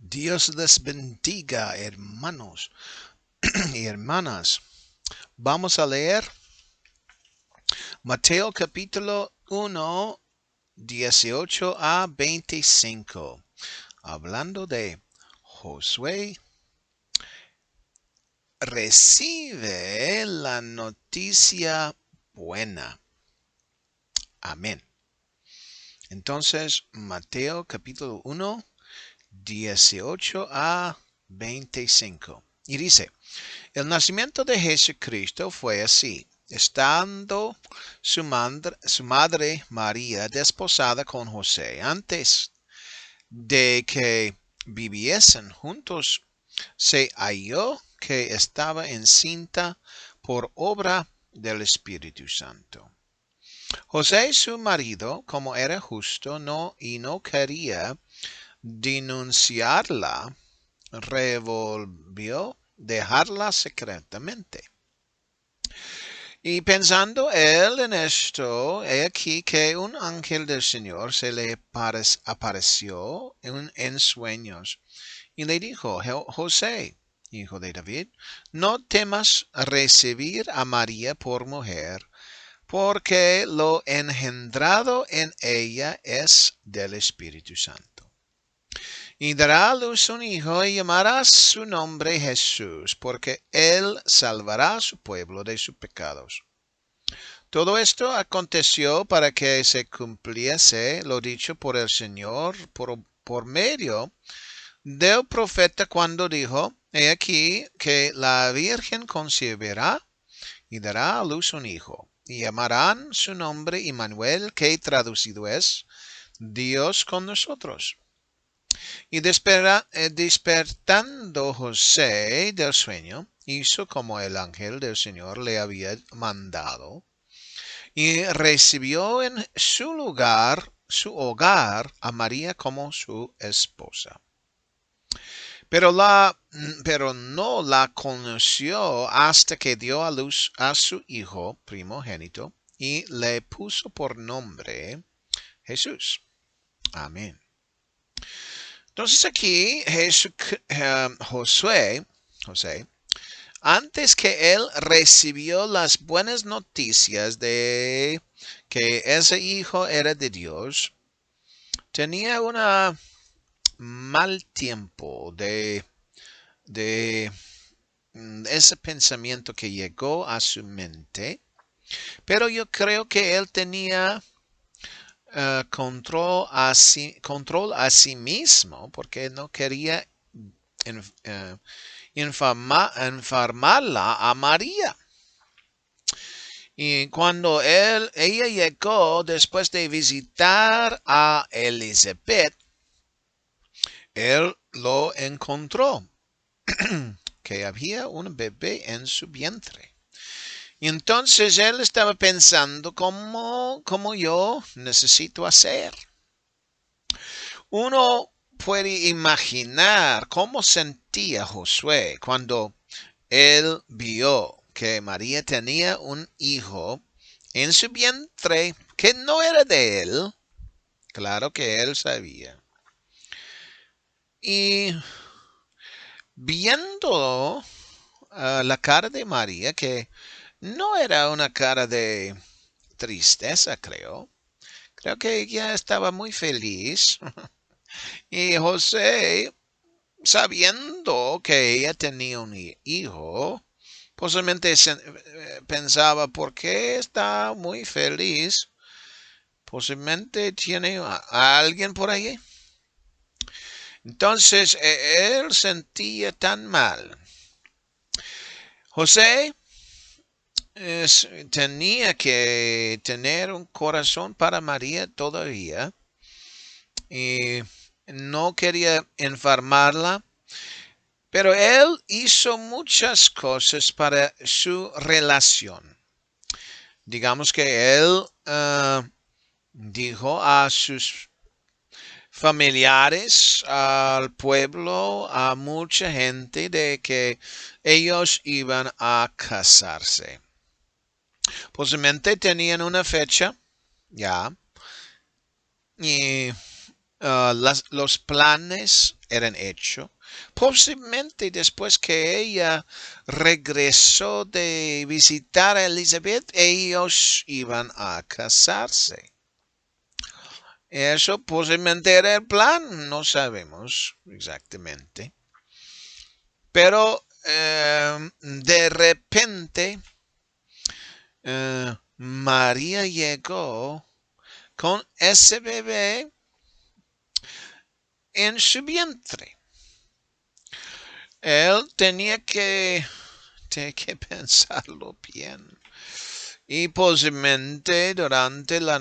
Dios les bendiga, hermanos y hermanas. Vamos a leer Mateo capítulo 1, 18 a 25. Hablando de Josué, recibe la noticia buena. Amén. Entonces, Mateo capítulo 1, 18 a 25. Y dice, el nacimiento de Jesucristo fue así. Estando su madre María desposada con José, antes de que viviesen juntos, se halló que estaba encinta por obra del Espíritu Santo. José, su marido, como era justo y no quería denunciarla, revolvió dejarla secretamente. Y pensando él en esto, he aquí que un ángel del Señor se le apareció en sueños y le dijo, José, hijo de David, no temas recibir a María por mujer, porque lo engendrado en ella es del Espíritu Santo. Y dará a luz un hijo y llamará su nombre Jesús, porque él salvará a su pueblo de sus pecados. Todo esto aconteció para que se cumpliese lo dicho por el Señor por medio del profeta cuando dijo, he aquí que la Virgen concebirá y dará a luz un hijo, y llamarán su nombre Immanuel, que traducido es Dios con nosotros. Y despertando José del sueño, hizo como el ángel del Señor le había mandado, y recibió en su hogar, a María como su esposa. Pero no la conoció hasta que dio a luz a su hijo primogénito y le puso por nombre Jesús. Amén. Entonces aquí José, antes que él recibió las buenas noticias de que ese hijo era de Dios, tenía un mal tiempo de ese pensamiento que llegó a su mente, pero yo creo que él tenía control a sí mismo porque no quería enfermarla a María. Y cuando ella llegó después de visitar a Elizabeth, él lo encontró que había un bebé en su vientre. Y entonces él estaba pensando cómo yo necesito hacer. Uno puede imaginar cómo sentía Josué cuando él vio que María tenía un hijo en su vientre que no era de él. Claro que él sabía. Y viendo la cara de María, que no era una cara de tristeza, creo. Creo que ella estaba muy feliz. Y José, sabiendo que ella tenía un hijo, posiblemente pensaba, ¿por qué está muy feliz? Posiblemente tiene a alguien por ahí. Entonces él sentía tan mal. José tenía que tener un corazón para María todavía y no quería enfermarla, pero él hizo muchas cosas para su relación. Digamos que él dijo a sus familiares, al pueblo, a mucha gente de que ellos iban a casarse. Posiblemente tenían una fecha, ya, y los planes eran hechos. Posiblemente después que ella regresó de visitar a Elizabeth, ellos iban a casarse. Eso posiblemente era el plan, no sabemos exactamente. Pero de repente María llegó con ese bebé en su vientre. Él tenía que pensarlo bien. Y posiblemente durante la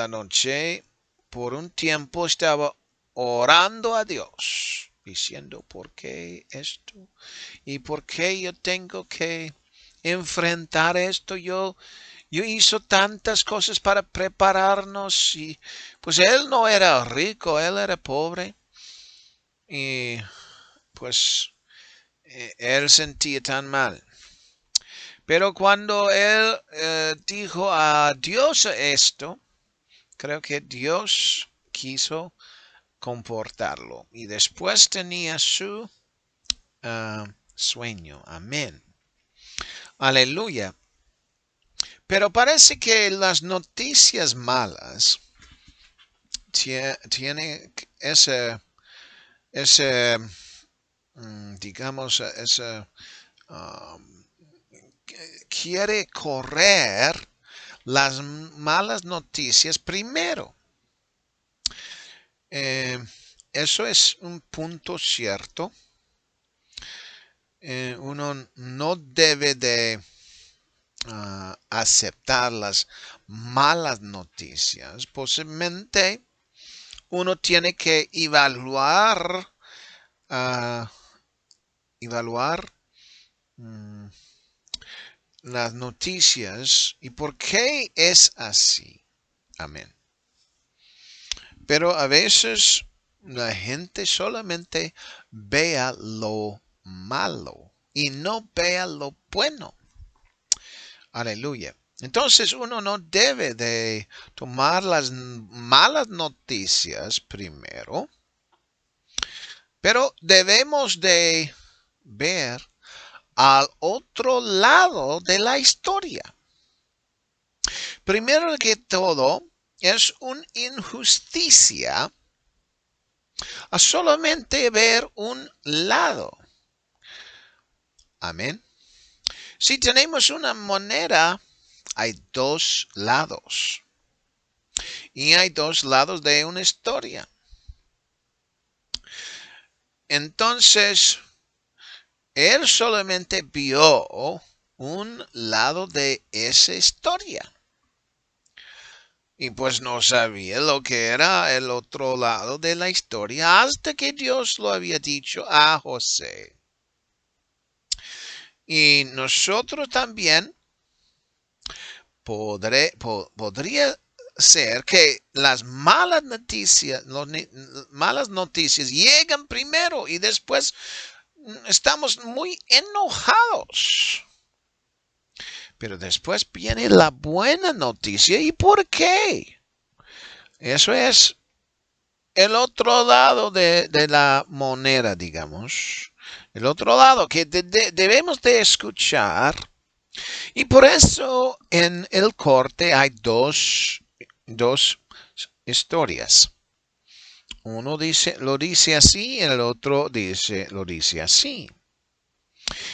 noche, por un tiempo, estaba orando a Dios, diciendo, ¿por qué esto? ¿Y por qué yo tengo que enfrentar esto? Yo hice tantas cosas para prepararnos y pues él no era rico, él era pobre. Y pues él sentía tan mal. Pero cuando él dijo a Dios esto, creo que Dios quiso comportarlo. Y después tenía su sueño. Amén. Aleluya. Pero parece que las noticias malas tienen ese digamos, ese quiere correr las malas noticias primero. Eso es un punto cierto. Uno no debe de aceptar las malas noticias. Posiblemente uno tiene que evaluar las noticias y por qué es así. Amén. Pero a veces la gente solamente vea lo malo y no vea lo bueno. Aleluya. Entonces uno no debe de tomar las malas noticias primero, pero debemos de ver al otro lado de la historia. Primero que todo, es una injusticia a solamente ver un lado. Amén. Si tenemos una moneda, hay dos lados. Y hay dos lados de una historia. Entonces, él solamente vio un lado de esa historia. Y pues no sabía lo que era el otro lado de la historia hasta que Dios lo había dicho a José. Y nosotros también podría ser que las malas noticias llegan primero y después estamos muy enojados. Pero después viene la buena noticia. ¿Y por qué? Eso es el otro lado de la moneda, digamos. El otro lado que debemos de escuchar. Y por eso en el corte hay dos historias. Uno lo dice así y el otro lo dice así.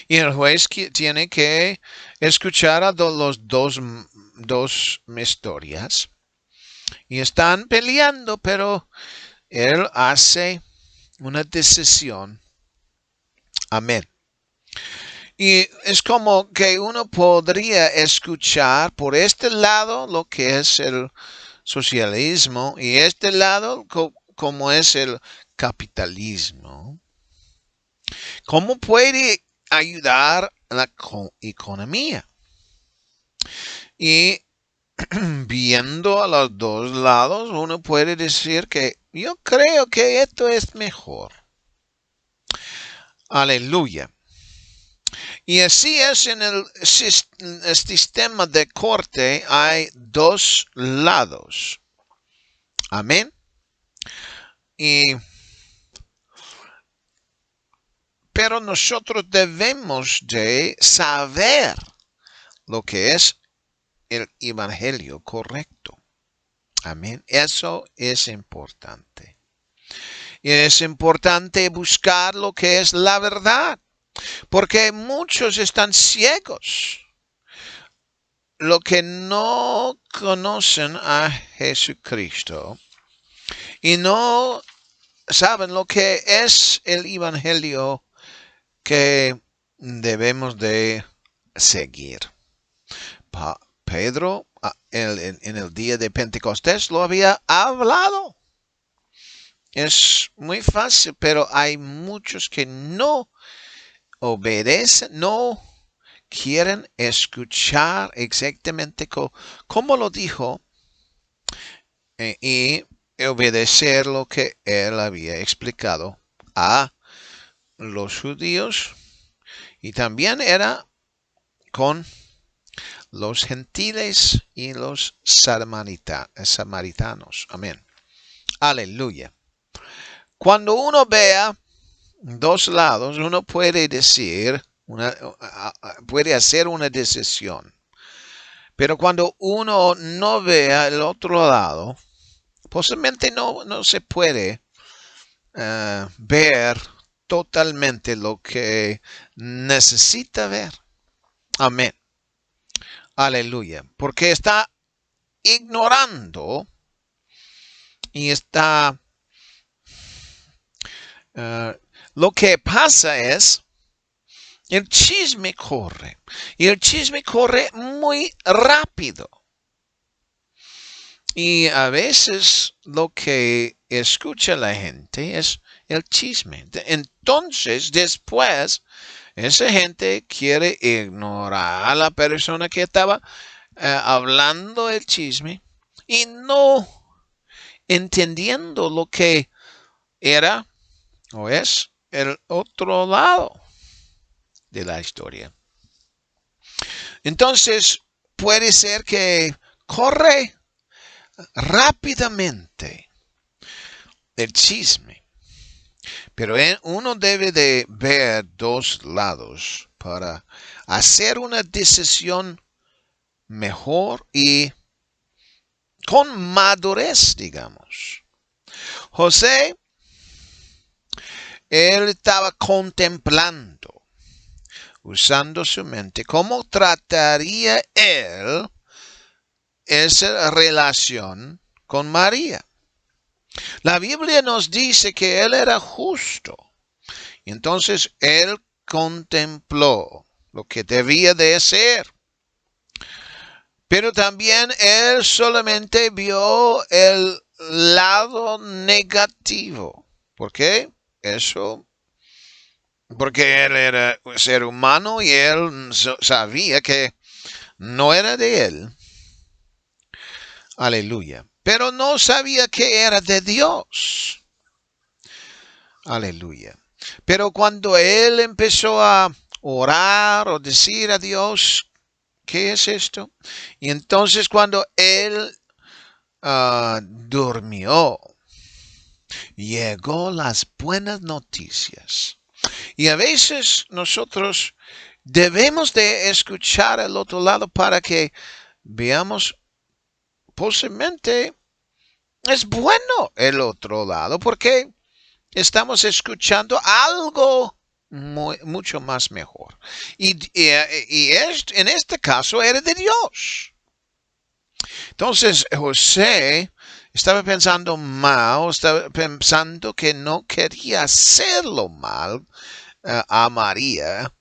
Y el juez tiene que escuchar a los dos historias. Y están peleando, pero él hace una decisión. Amén. Y es como que uno podría escuchar por este lado lo que es el socialismo y este lado como es el capitalismo. ¿Cómo puede ayudar a la economía? Y viendo a los dos lados, uno puede decir que yo creo que esto es mejor. Aleluya. Y así es en el sistema de corte, hay dos lados. Amén. Pero nosotros debemos de saber lo que es el evangelio correcto. Amén. Eso es importante. Y es importante buscar lo que es la verdad, porque muchos están ciegos. Lo que no conocen a Jesucristo y no saben lo que es el evangelio que debemos de seguir. Pedro en el día de Pentecostés lo había hablado. Es muy fácil, pero hay muchos que no obedecen, no quieren escuchar exactamente como lo dijo y obedecer lo que él había explicado a los judíos, y también era con los gentiles y los samaritanos. Amén. Aleluya. Cuando uno vea dos lados, uno puede decir, puede hacer una decisión. Pero cuando uno no vea el otro lado, posiblemente no se puede ver totalmente lo que necesita ver. Amén. Aleluya. Porque está ignorando y está... lo que pasa es, el chisme corre. Y el chisme corre muy rápido. Y a veces lo que escucha la gente es el chisme. Entonces, después, esa gente quiere ignorar a la persona que estaba hablando el chisme y no entendiendo lo que era o es el otro lado de la historia. Entonces, puede ser que corre rápidamente el chisme, pero uno debe de ver dos lados para hacer una decisión mejor y con madurez, digamos. José, él estaba contemplando, usando su mente, cómo trataría él esa relación con María. La Biblia nos dice que él era justo. Entonces él contempló lo que debía de hacer. Pero también él solamente vio el lado negativo. ¿Por qué? Porque él era un ser humano y él sabía que no era de él. Aleluya. Pero no sabía que era de Dios. Aleluya. Pero cuando él empezó a orar o decir a Dios, ¿qué es esto? Y entonces cuando él durmió, llegó las buenas noticias. Y a veces nosotros debemos de escuchar al otro lado para que veamos, posiblemente es bueno el otro lado, porque estamos escuchando algo mucho más mejor. En este caso era de Dios. Entonces José estaba pensando mal, estaba pensando que no quería hacerlo mal a María,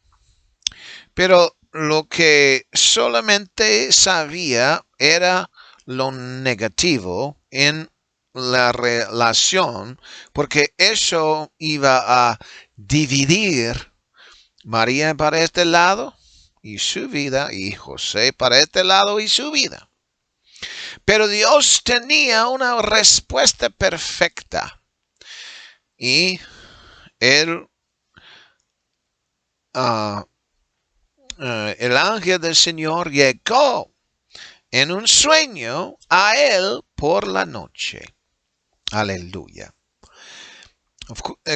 pero lo que solamente sabía era lo negativo en la relación, porque eso iba a dividir María para este lado y su vida, y José para este lado y su vida. Pero Dios tenía una respuesta perfecta y él, el ángel del Señor llegó en un sueño a él por la noche. Aleluya.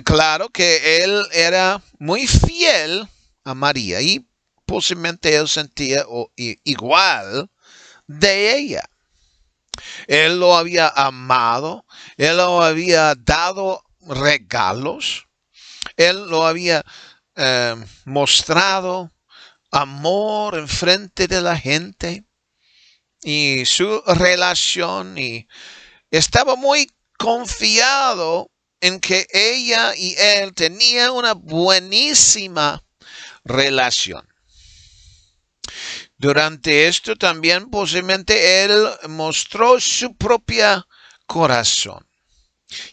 Claro que él era muy fiel a María y posiblemente él sentía igual de ella. Él lo había amado, él lo había dado regalos, él lo había mostrado amor en frente de la gente y su relación y estaba muy confiado en que ella y él tenían una buenísima relación. Durante esto también posiblemente él mostró su propio corazón.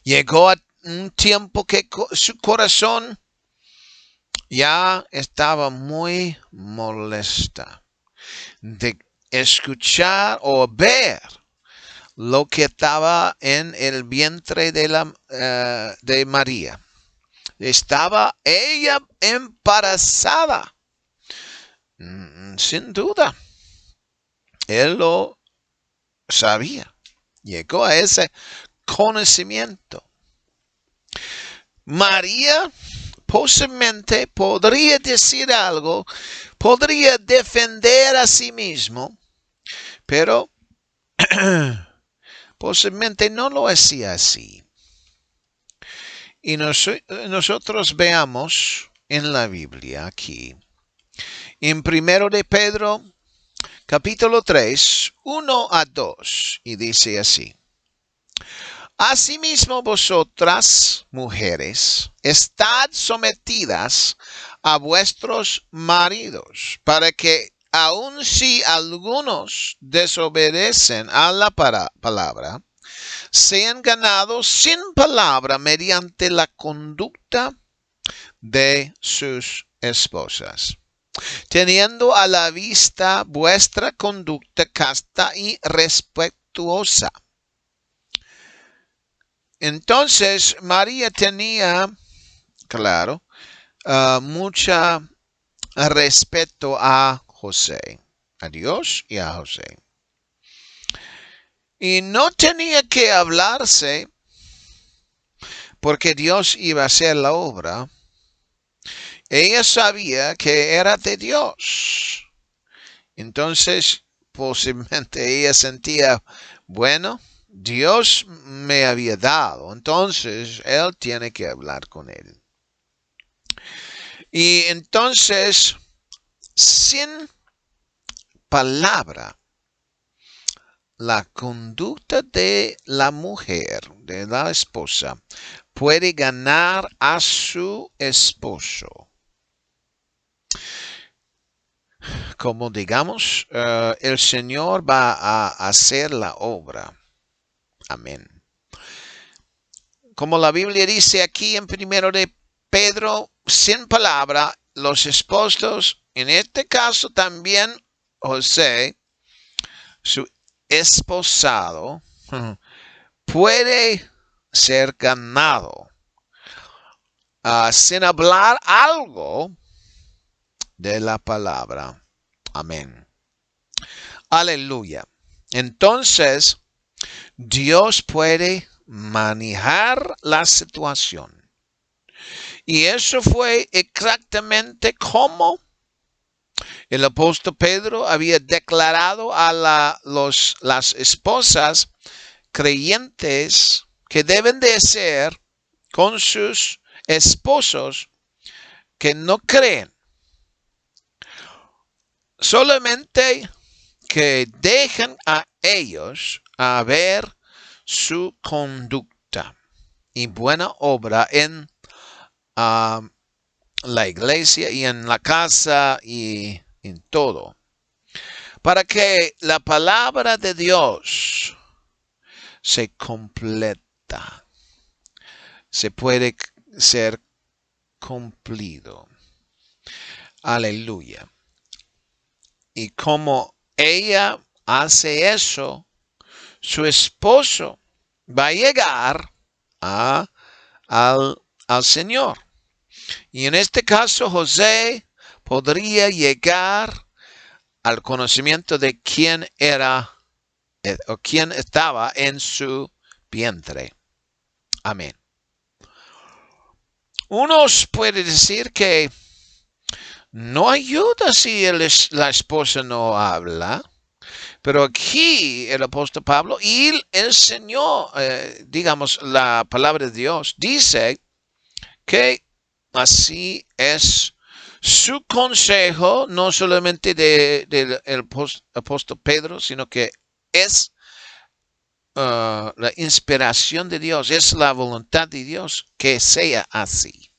Llegó a un tiempo que su corazón ya estaba muy molesta de escuchar o ver lo que estaba en el vientre de María. Estaba ella embarazada. Sin duda, él lo sabía. Llegó a ese conocimiento. María posiblemente podría decir algo, podría defender a sí mismo, pero posiblemente no lo hacía así. Y nosotros veamos en la Biblia aquí, en 1 de Pedro, capítulo 3, 1 a 2, y dice así. Asimismo vosotras, mujeres, estad sometidas a vuestros maridos, para que aun si algunos desobedecen a la palabra, sean ganados sin palabra mediante la conducta de sus esposas, teniendo a la vista vuestra conducta casta y respetuosa. Entonces María tenía, claro, mucho respeto a José, a Dios y a José. Y no tenía que hablarse porque Dios iba a hacer la obra. Ella sabía que era de Dios. Entonces, posiblemente ella sentía, bueno, Dios me había dado, entonces él tiene que hablar con él. Y entonces, sin palabra, la conducta de la mujer, de la esposa, puede ganar a su esposo. Como digamos, el Señor va a hacer la obra. Amén. Como la Biblia dice aquí en 1 de Pedro, sin palabra, los esposos, en este caso también José, su esposado, puede ser ganado sin hablar algo de la palabra. Amén. Aleluya. Entonces, Dios puede manejar la situación. Y eso fue exactamente como el apóstol Pedro había declarado a las esposas creyentes que deben de ser con sus esposos que no creen. Solamente que dejen a ellos a ver su conducta y buena obra en la iglesia y en la casa y en todo. Para que la palabra de Dios se completa, se puede ser cumplido. Aleluya. Y como ella hace eso, su esposo va a llegar al Señor. Y en este caso, José podría llegar al conocimiento de quién era o quién estaba en su vientre. Amén. Unos puede decir que no ayuda si la esposa no habla. Pero aquí el apóstol Pablo y el Señor, digamos, la palabra de Dios, dice que así es su consejo, no solamente del apóstol Pedro, sino que es la inspiración de Dios, es la voluntad de Dios que sea así.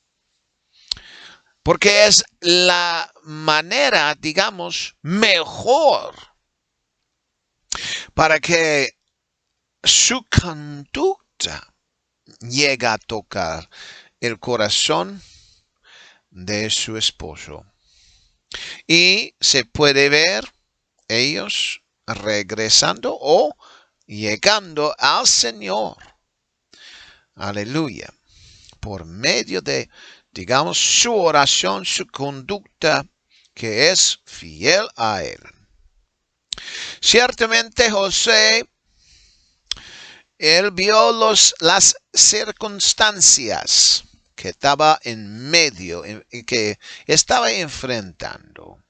Porque es la manera, digamos, mejor para que su conducta llegue a tocar el corazón de su esposo. Y se puede ver ellos regresando o llegando al Señor. Aleluya. Por medio de, digamos, su oración, su conducta, que es fiel a Él. Ciertamente José, él vio las circunstancias que estaba en medio, que estaba enfrentando.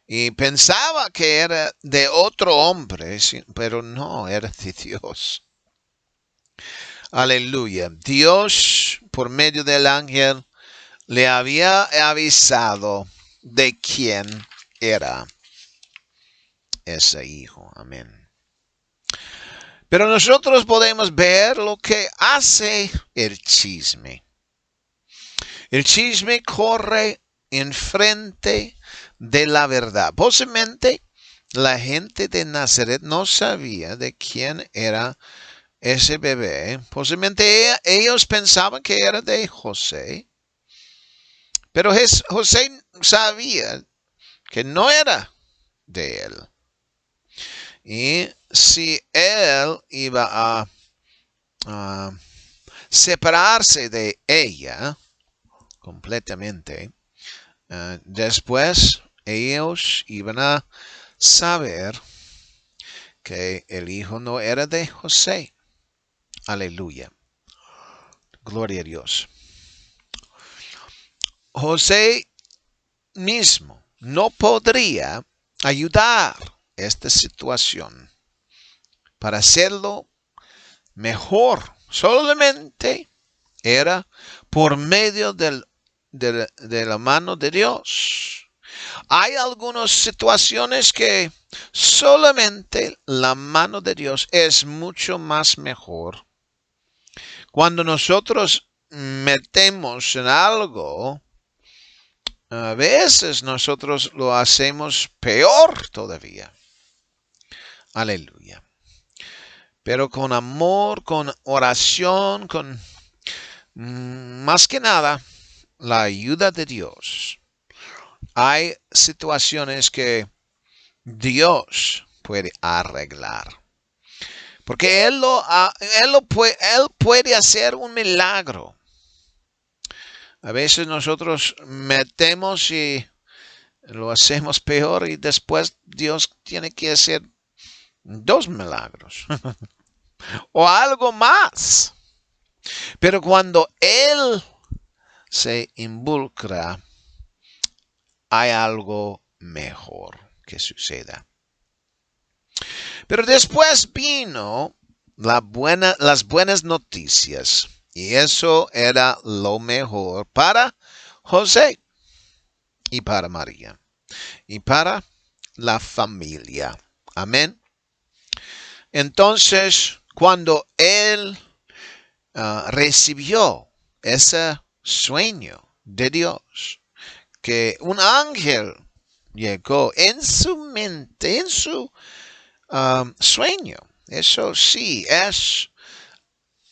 Y pensaba que era de otro hombre, pero no, era de Dios. Aleluya. Dios, por medio del ángel, le había avisado de quién era ese hijo. Amén. Pero nosotros podemos ver lo que hace el chisme. El chisme corre enfrente de la verdad. Posiblemente la gente de Nazaret no sabía de quién era ese bebé. Posiblemente ellos pensaban que era de José. Pero José sabía que no era de él. Y si él iba a separarse de ella completamente, después ellos iban a saber que el hijo no era de José. Aleluya. Gloria a Dios. José mismo no podría ayudar esta situación para hacerlo mejor. Solamente era por medio de la mano de Dios. Hay algunas situaciones que solamente la mano de Dios es mucho más mejor. Cuando nosotros metemos en algo, a veces nosotros lo hacemos peor todavía. Aleluya. Pero con amor, con oración, con más que nada la ayuda de Dios. Hay situaciones que Dios puede arreglar. Porque Él puede hacer un milagro. A veces nosotros metemos y lo hacemos peor y después Dios tiene que hacer 2 milagros o algo más. Pero cuando Él se involucra, hay algo mejor que suceda. Pero después vino las buenas noticias. Y eso era lo mejor para José y para María y para la familia. Amén. Entonces, cuando él recibió ese sueño de Dios, que un ángel llegó en su mente, en su sueño. Eso sí, es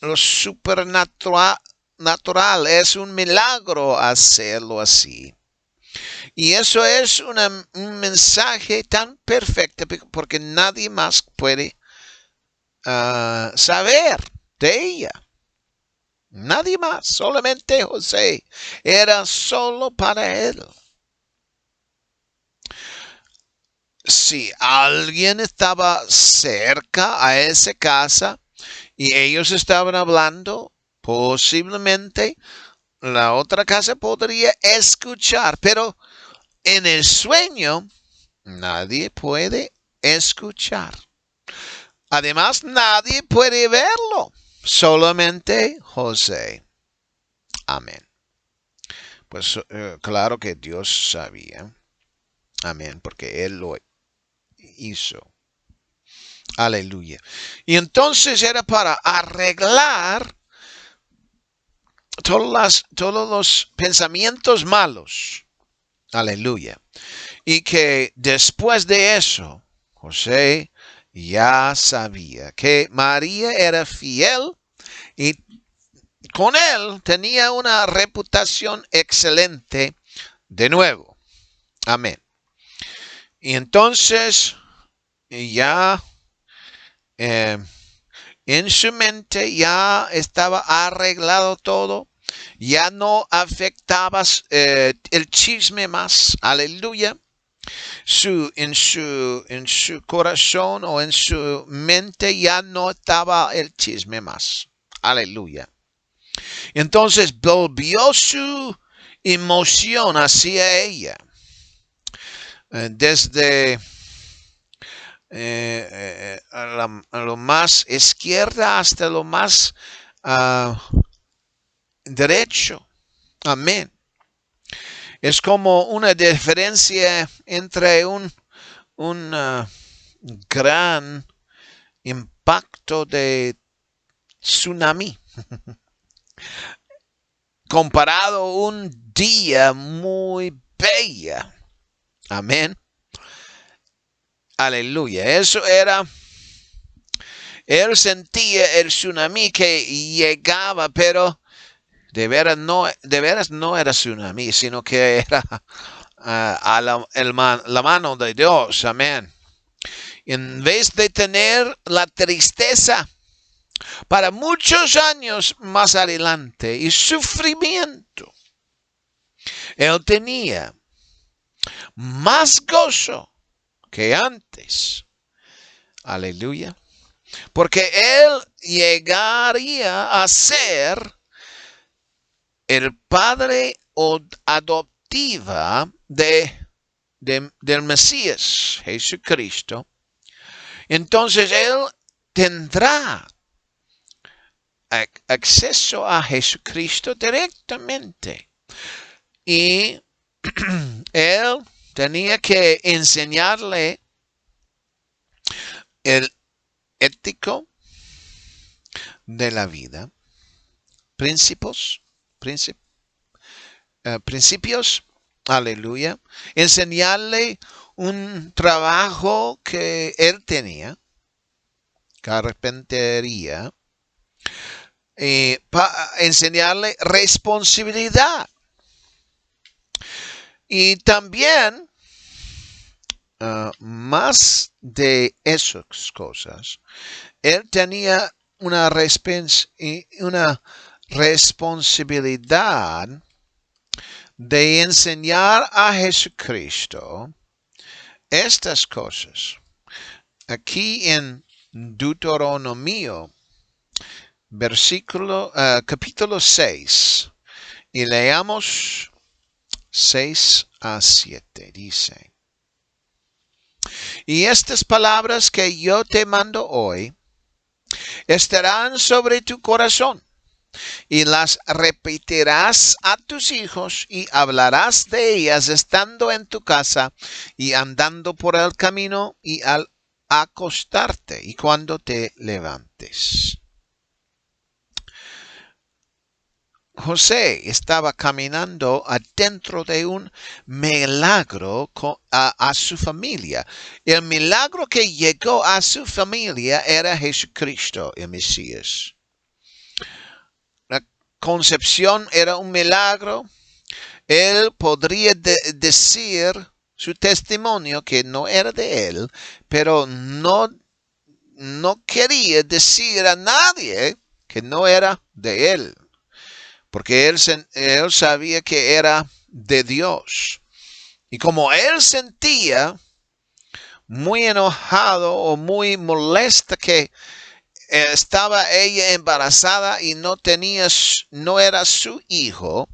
lo supernatural, es un milagro hacerlo así. Y eso es un mensaje tan perfecto porque nadie más puede saber de ella. Nadie más, solamente José. Era solo para él. Si alguien estaba cerca a esa casa y ellos estaban hablando, posiblemente la otra casa podría escuchar, pero en el sueño nadie puede escuchar. Además, nadie puede verlo, solamente José. Amén. Pues claro que Dios sabía. Amén, porque Él lo hizo. Aleluya. Y entonces era para arreglar todos los pensamientos malos. Aleluya. Y que después de eso, José ya sabía que María era fiel y con él tenía una reputación excelente de nuevo. Amén. Y entonces ya en su mente ya estaba arreglado todo. Ya no afectaba el chisme más. Aleluya. En su corazón o en su mente ya no estaba el chisme más. Aleluya. Entonces volvió su emoción hacia ella. Desde a lo más izquierda hasta lo más derecho. Amén. Es como una diferencia entre un gran impacto de tsunami comparado a un día muy bella. Amén. Aleluya. Eso era. Él sentía el tsunami que llegaba, pero de veras no era tsunami, sino que era a la mano de Dios. Amén. En vez de tener la tristeza para muchos años más adelante y sufrimiento, él tenía más gozo que antes. Aleluya. Porque él llegaría a ser el padre adoptiva del Mesías, Jesucristo. Entonces él tendrá acceso a Jesucristo directamente. Y él tenía que enseñarle el ético de la vida, principios, aleluya, enseñarle un trabajo que él tenía, carpintería, enseñarle responsabilidad. Y también, más de esas cosas, él tenía una responsabilidad de enseñar a Jesucristo estas cosas. Aquí en Deuteronomio, capítulo 6, y leamos 6 a 7, dice: Y estas palabras que yo te mando hoy estarán sobre tu corazón, y las repetirás a tus hijos y hablarás de ellas estando en tu casa y andando por el camino y al acostarte y cuando te levantes. José estaba caminando adentro de un milagro a su familia. El milagro que llegó a su familia era Jesucristo, el Mesías. La concepción era un milagro. Él podría decir su testimonio que no era de él, pero no quería decir a nadie que no era de él. Porque él sabía que era de Dios. Y como él sentía muy enojado o muy molesto que estaba ella embarazada y no era su hijo,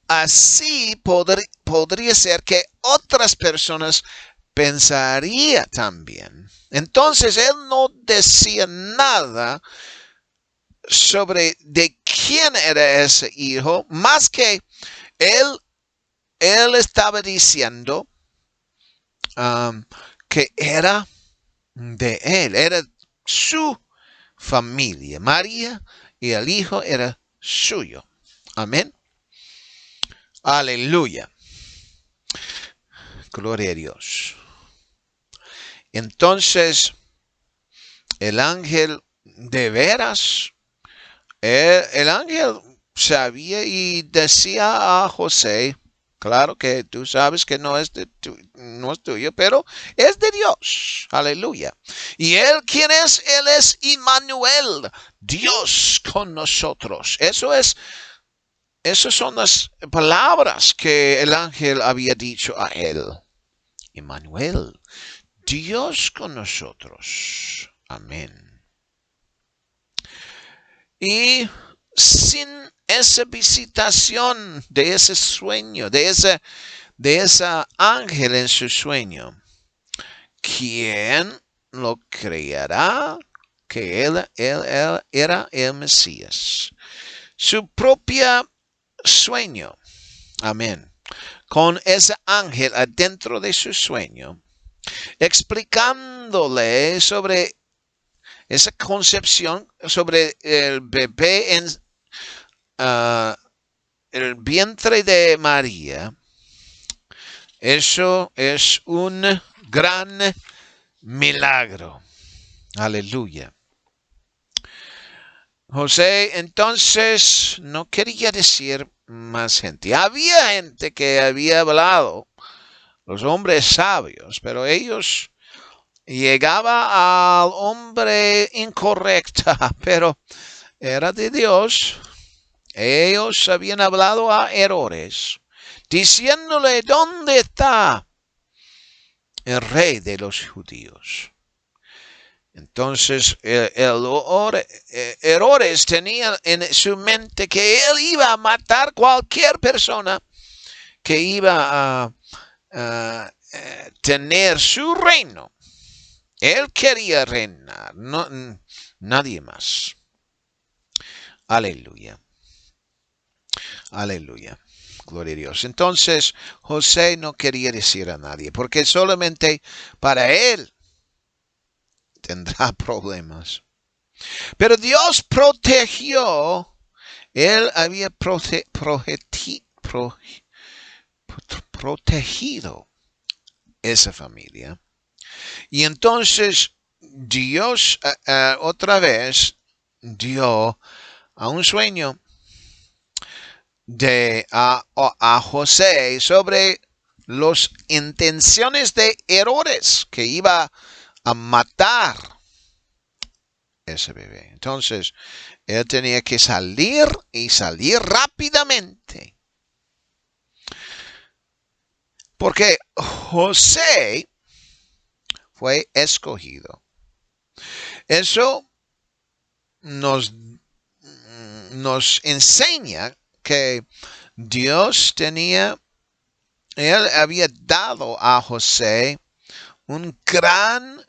así podría ser que otras personas pensarían también. Entonces él no decía nada sobre de quién era ese hijo, más que él estaba diciendo que era de él, era su familia, María, y el hijo era suyo. Amén. Aleluya. Gloria a Dios. Entonces, el ángel de veras, el ángel sabía y decía a José, claro que tú sabes que no es tuyo, pero es de Dios. Aleluya. ¿Y él quién es? Él es Immanuel, Dios con nosotros. Esas son las palabras que el ángel había dicho a él. Immanuel, Dios con nosotros. Amén. Y sin esa visitación de ese sueño, de ese ángel en su sueño, ¿quién lo creerá que él era el Mesías? Su propio sueño. Amén. Con ese ángel adentro de su sueño, explicándole sobre esa concepción, sobre el bebé en el vientre de María. Eso es un gran milagro. Aleluya. José entonces no quería decir más gente. Había gente que había hablado, los hombres sabios, pero ellos llegaba al hombre incorrecta, pero era de Dios. Ellos habían hablado a Herodes, diciéndole, ¿dónde está el rey de los judíos? Entonces Herodes tenía en su mente que él iba a matar cualquier persona que iba a tener su reino. Él quería reinar, no, nadie más. Aleluya. Aleluya. Gloria a Dios. Entonces José no quería decir a nadie, porque solamente para él tendrá problemas. Pero Dios protegió, él había protegido esa familia. Y entonces Dios otra vez dio a un sueño a José sobre las intenciones de Herodes, que iba a matar ese bebé. Entonces él tenía que salir y salir rápidamente, porque José fue escogido. Eso nos enseña que Dios él había dado a José una gran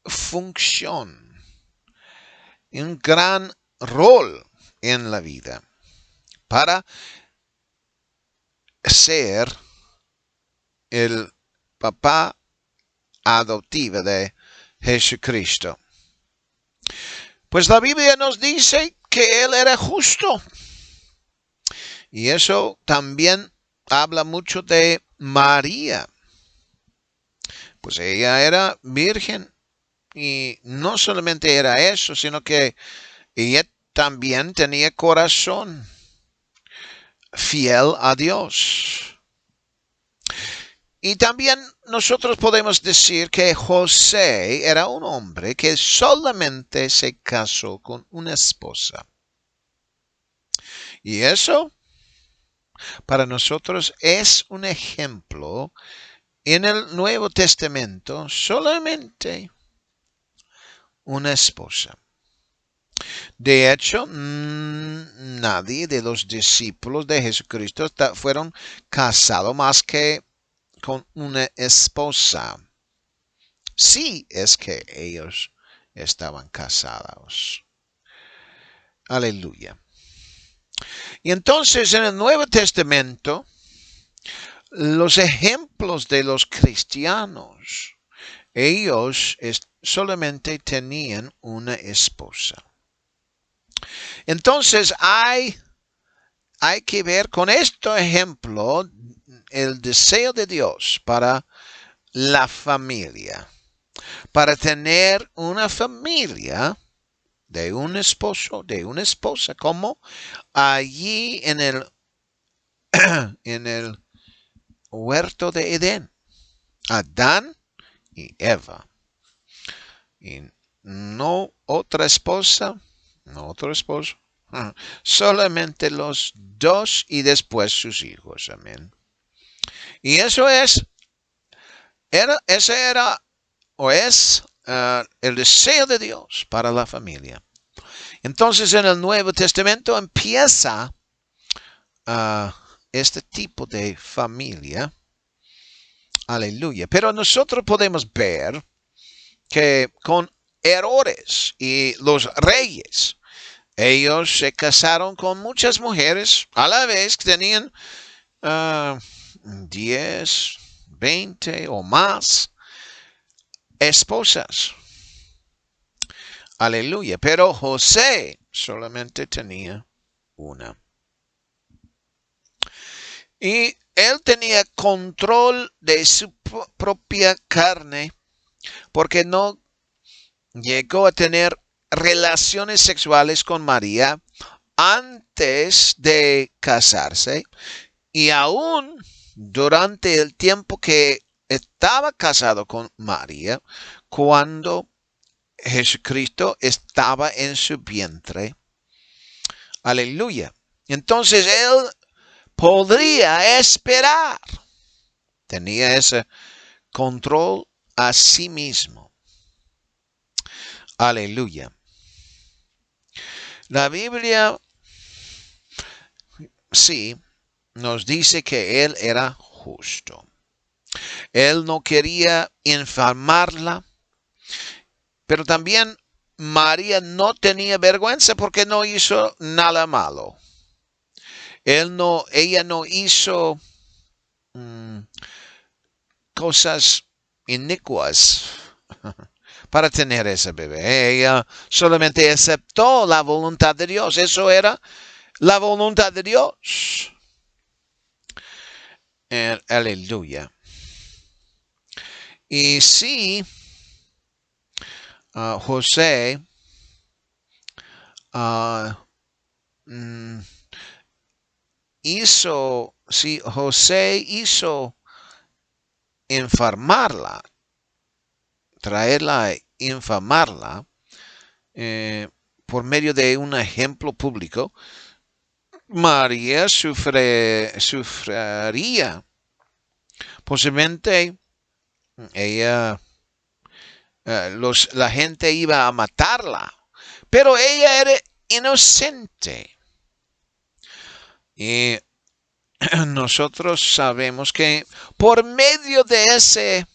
función, un gran rol en la vida para ser el papá adoptivo de Jesucristo. Pues la Biblia nos dice que él era justo. Y eso también habla mucho de María. Pues ella era virgen. Y no solamente era eso, sino que ella también tenía corazón fiel a Dios. Y también nosotros podemos decir que José era un hombre que solamente se casó con una esposa. Y eso para nosotros es un ejemplo en el Nuevo Testamento. Solamente una esposa. De hecho, nadie de los discípulos de Jesucristo fueron casados más que con una esposa. Sí es que ellos estaban casados. Aleluya. Y entonces en el Nuevo Testamento, los ejemplos de los cristianos, ellos solamente tenían una esposa. Entonces hay que ver con este ejemplo el deseo de Dios para la familia, para tener una familia de un esposo, de una esposa, como allí en el huerto de Edén, Adán y Eva. Y no otra esposa, no otro esposo, solamente los dos y después sus hijos. Amén. Y eso ese era o es el deseo de Dios para la familia. Entonces en el Nuevo Testamento empieza este tipo de familia. Aleluya. Pero nosotros podemos ver que con Herodes y los reyes, ellos se casaron con muchas mujeres a la vez, que tenían 10, 20 o más esposas. Aleluya. Pero José solamente tenía una. Y él tenía control de su propia carne porque no llegó a tener relaciones sexuales con María antes de casarse y aún durante el tiempo que estaba casado con María, cuando Jesucristo estaba en su vientre. Aleluya. Entonces él podría esperar. Tenía ese control a sí mismo. Aleluya. La Biblia sí nos dice que él era justo. Él no quería infamarla, pero también María no tenía vergüenza porque no hizo nada malo. Ella no hizo cosas inicuas para tener ese bebé. Ella solamente aceptó la voluntad de Dios. Eso era la voluntad de Dios. Aleluya. Y sí, José José hizo infamarla, traerla a infamarla por medio de un ejemplo público, María sufriría. Posiblemente la gente iba a matarla, pero ella era inocente. Y nosotros sabemos que por medio de ese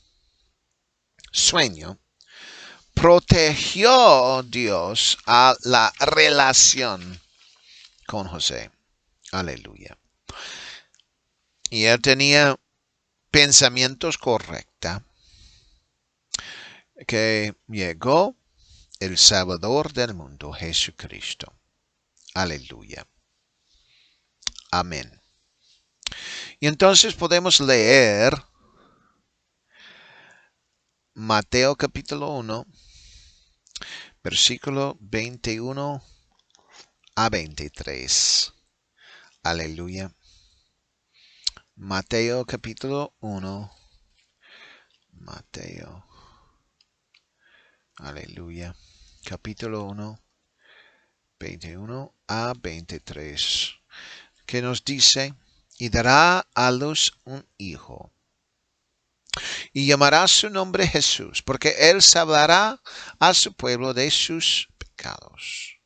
sueño, protegió Dios a la relación con José. Aleluya. Y él tenía pensamientos correctos, que llegó el Salvador del mundo, Jesucristo. Aleluya. Amén. Y entonces podemos leer Mateo capítulo 1, versículo 21 a 23. Aleluya. Mateo capítulo 1. Mateo. Aleluya. Capítulo 1, 21 a 23. Que nos dice, y dará a luz un hijo, y llamará su nombre Jesús, porque él salvará a su pueblo de sus pecados.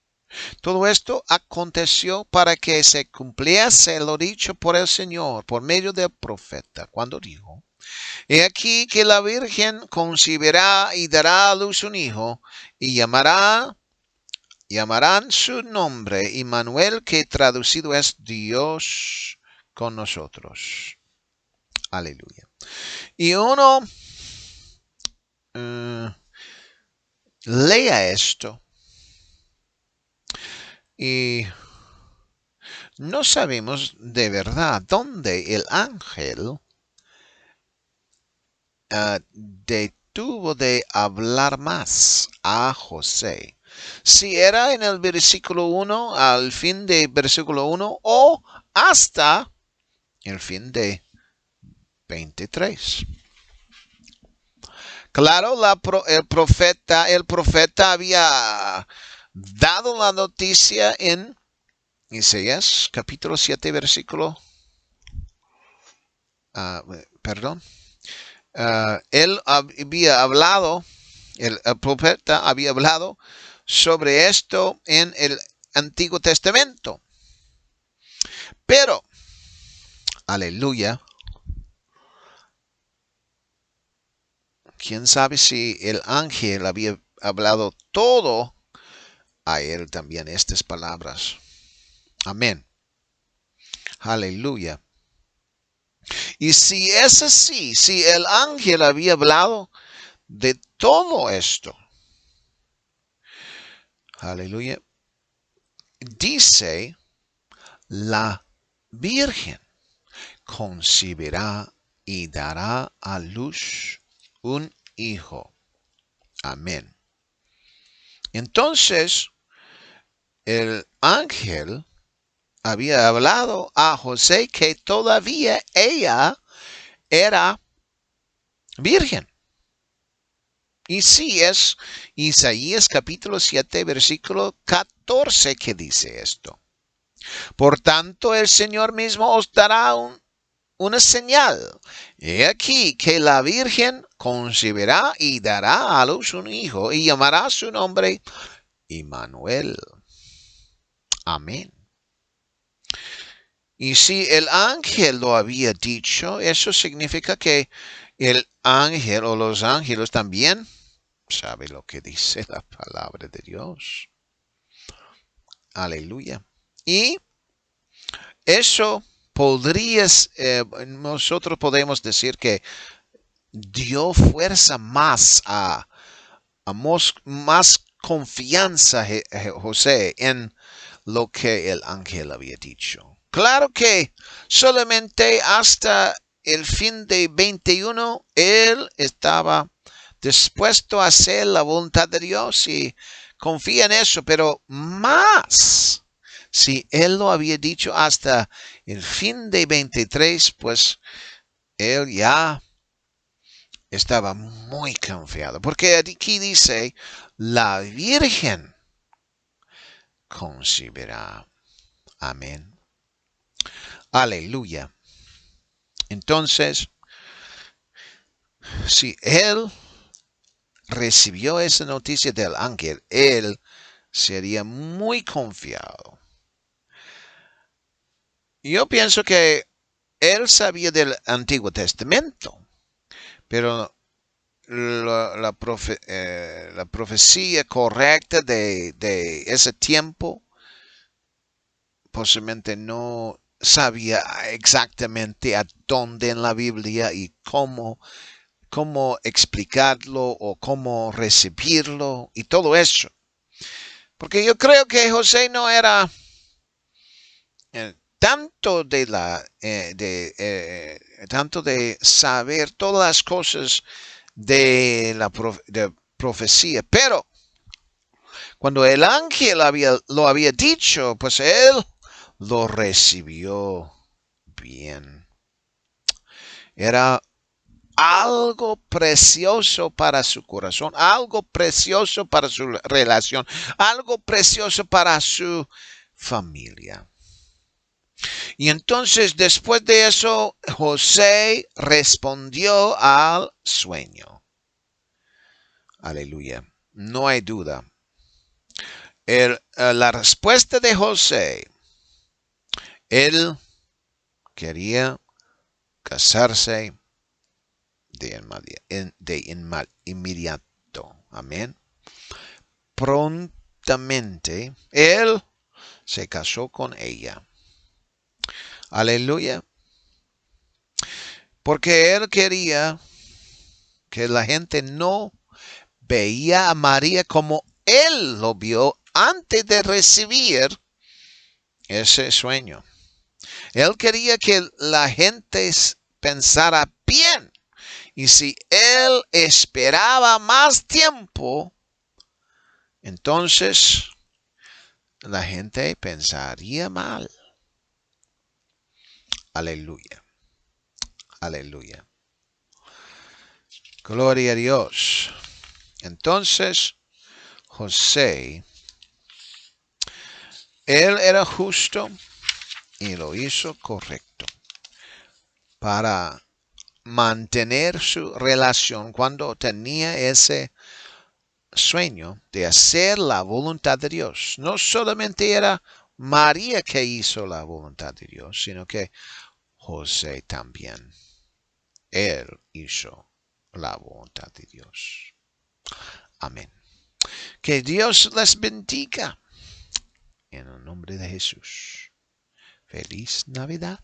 Todo esto aconteció para que se cumpliese lo dicho por el Señor por medio del profeta, cuando dijo: He aquí que la Virgen concebirá y dará a luz un hijo, y llamarán su nombre Immanuel, que traducido es Dios con nosotros. Aleluya. Y uno lea esto y no sabemos de verdad dónde el ángel detuvo de hablar más a José. Si era en el versículo 1, al fin de versículo 1, o hasta el fin de 23. Claro, el profeta había dado la noticia en Isaías capítulo 7, versículo, perdón. Él había hablado, el profeta había hablado sobre esto en el Antiguo Testamento. Pero, aleluya, quién sabe si el ángel había hablado todo a él también estas palabras. Amén. Aleluya. Y si es así, si el ángel había hablado de todo esto, aleluya, dice: la Virgen concebirá y dará a luz un hijo. Amén. Entonces, el ángel había hablado a José que todavía ella era virgen. Y sí, es Isaías capítulo 7, versículo 14 que dice esto. Por tanto, el Señor mismo os dará una señal. He aquí que la Virgen concebirá y dará a luz un hijo, y llamará su nombre Immanuel. Amén. Y si el ángel lo había dicho, eso significa que el ángel o los ángeles también sabe lo que dice la palabra de Dios. Aleluya. Y eso nosotros podemos decir que dio fuerza más más confianza a José en lo que el ángel había dicho. Claro que solamente hasta el fin de 21 él estaba dispuesto a hacer la voluntad de Dios y confía en eso, pero más, si él lo había dicho hasta el fin de 23, pues él ya estaba muy confiado, porque aquí dice: la Virgen concebirá. Amén. Aleluya. Entonces, si él recibió esa noticia del ángel, él sería muy confiado. Yo pienso que él sabía del Antiguo Testamento, pero la profecía correcta de ese tiempo posiblemente no sabía exactamente a dónde en la Biblia y cómo explicarlo o cómo recibirlo y todo eso. Porque yo creo que José no era tanto tanto de saber todas las cosas de la profecía, pero cuando el ángel lo había dicho, pues él lo recibió bien. Era algo precioso para su corazón, algo precioso para su relación, algo precioso para su familia. Y entonces después de eso, José respondió al sueño. Aleluya. No hay duda. La respuesta de José, él quería casarse de inmediato. Amén. Prontamente, él se casó con ella. Aleluya. Porque él quería que la gente no veía a María como él lo vio antes de recibir ese sueño. Él quería que la gente pensara bien. Y si él esperaba más tiempo, entonces la gente pensaría mal. Aleluya. Aleluya. Gloria a Dios. Entonces, José, él era justo y lo hizo correcto para mantener su relación cuando tenía ese sueño de hacer la voluntad de Dios. No solamente era María que hizo la voluntad de Dios, sino que José también. Él hizo la voluntad de Dios. Amén. Que Dios les bendiga. En el nombre de Jesús. Feliz Navidad.